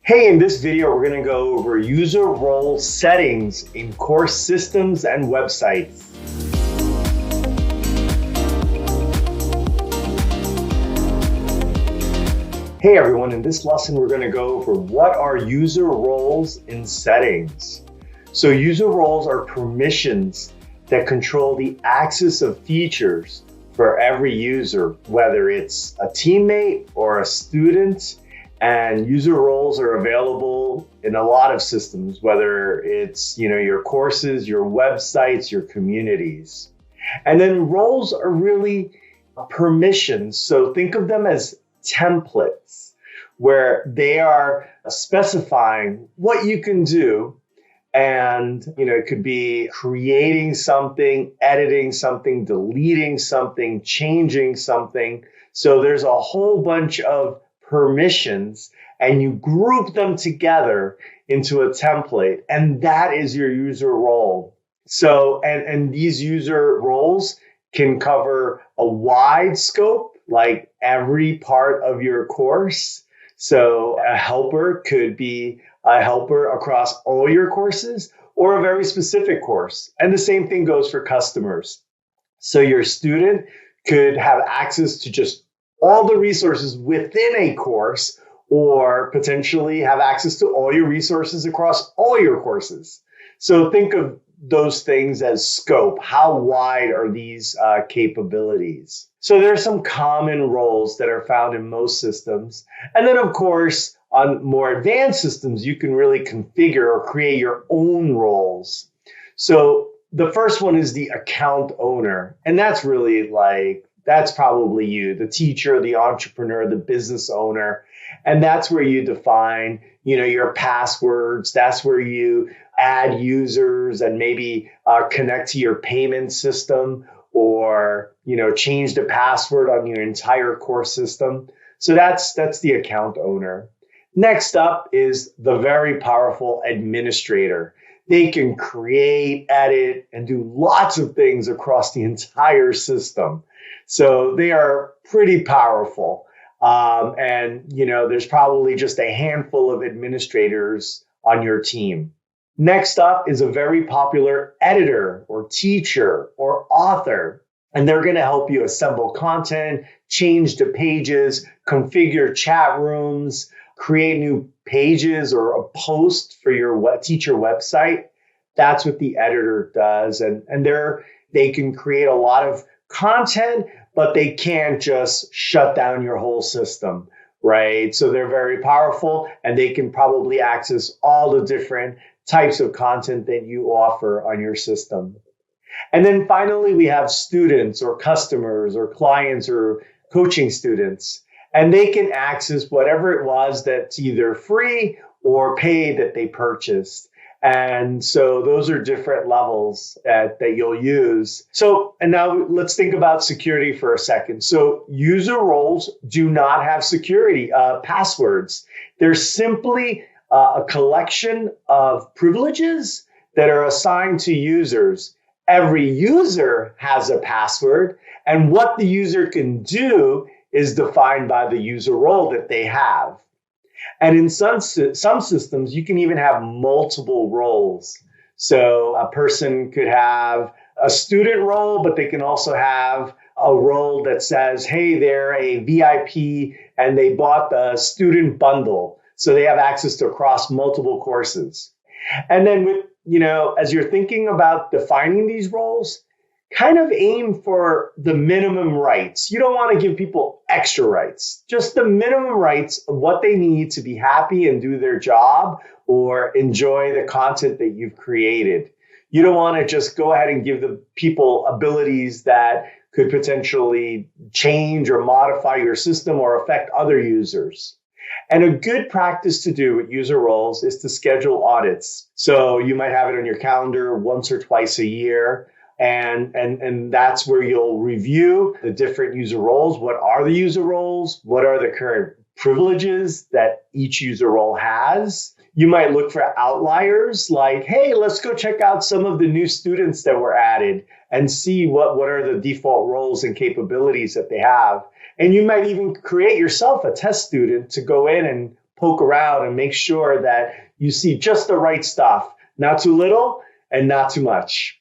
Hey, in this video, we're going to go over user role settings in course systems and websites. Hey everyone, in this lesson, we're going to go over what are user roles in settings. So user roles are permissions that control the access of features for every user, whether it's a teammate or a student. And user roles are available in a lot of systems, whether it's your courses, your websites, your communities. And then roles are really permissions. So think of them as templates where they are specifying what you can do. And it could be creating something, editing something, deleting something, changing something. So there's a whole bunch of permissions, and you group them together into a template, and that is your user role. So, and these user roles can cover a wide scope, like every part of your course. So a helper could be a helper across all your courses or a very specific course. And the same thing goes for customers. So your student could have access to just all the resources within a course, or potentially have access to all your resources across all your courses. So think of those things as scope. How wide are these capabilities? So there are some common roles that are found in most systems. And then, of course, on more advanced systems, you can really configure or create your own roles. So the first one is the account owner. And that's really that's probably you, the teacher, the entrepreneur, the business owner. And that's where you define, your passwords. That's where you add users and maybe connect to your payment system or, change the password on your entire course system. So that's the account owner. Next up is the very powerful administrator. They can create, edit, and do lots of things across the entire system. So they are pretty powerful. There's probably just a handful of administrators on your team. Next up is a very popular editor or teacher or author. And they're going to help you assemble content, change the pages, configure chat rooms, create new pages or a post for your teacher website. That's what the editor does. And they can create a lot of content, but they can't just shut down your whole system, right? So they're very powerful, and they can probably access all the different types of content that you offer on your system. And then finally, we have students or customers or clients or coaching students, and they can access whatever it was that's either free or paid that they purchased. And so those are different levels that you'll use. So, and now let's think about security for a second. So user roles do not have security passwords. They're simply a collection of privileges that are assigned to users. Every user has a password, and what the user can do is defined by the user role that they have. And in some systems, you can even have multiple roles. So a person could have a student role, but they can also have a role that says, hey, they're a VIP and they bought the student bundle. So they have access to across multiple courses. And then as you're thinking about defining these roles, kind of aim for the minimum rights. You don't want to give people extra rights, just the minimum rights of what they need to be happy and do their job or enjoy the content that you've created. You don't want to just go ahead and give the people abilities that could potentially change or modify your system or affect other users. And a good practice to do with user roles is to schedule audits. So you might have it on your calendar once or twice a year. And that's where you'll review the different user roles. What are the user roles? What are the current privileges that each user role has? You might look for outliers like, hey, let's go check out some of the new students that were added and see what are the default roles and capabilities that they have. And you might even create yourself a test student to go in and poke around and make sure that you see just the right stuff, not too little and not too much.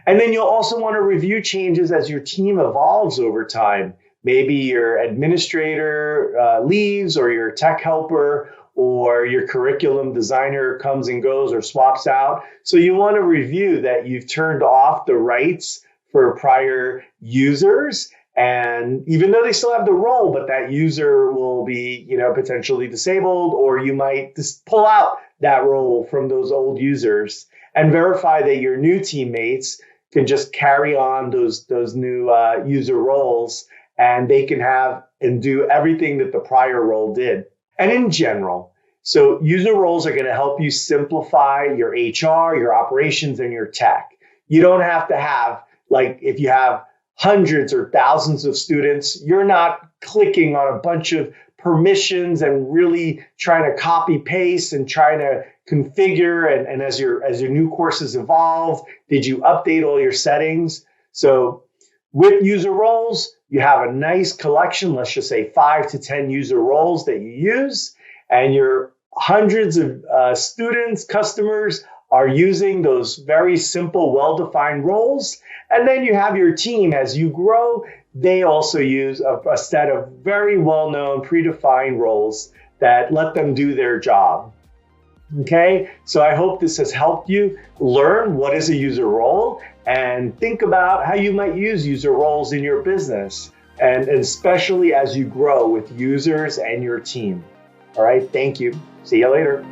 And then you'll also want to review changes as your team evolves over time. Maybe your administrator leaves, or your tech helper, or your curriculum designer comes and goes or swaps out. So you want to review that you've turned off the rights for prior users. And even though they still have the role, but that user will be, potentially disabled, or you might just pull out that role from those old users and verify that your new teammates can just carry on those new user roles, and they can have and do everything that the prior role did. And in general, so user roles are going to help you simplify your HR, your operations, and your tech. You don't have to have, like, if you have hundreds or thousands of students, you're not clicking on a bunch of permissions and really trying to copy paste and trying to configure. And as your new courses evolve, did you update all your settings? So with user roles, you have a nice collection, let's just say 5 to 10 user roles that you use, and your hundreds of students, customers are using those very simple, well-defined roles. And then you have your team. As you grow, they also use a set of very well-known, predefined roles that let them do their job. Okay, so I hope this has helped you learn what is a user role and think about how you might use user roles in your business, and especially as you grow with users and your team. All right, thank you. See you later.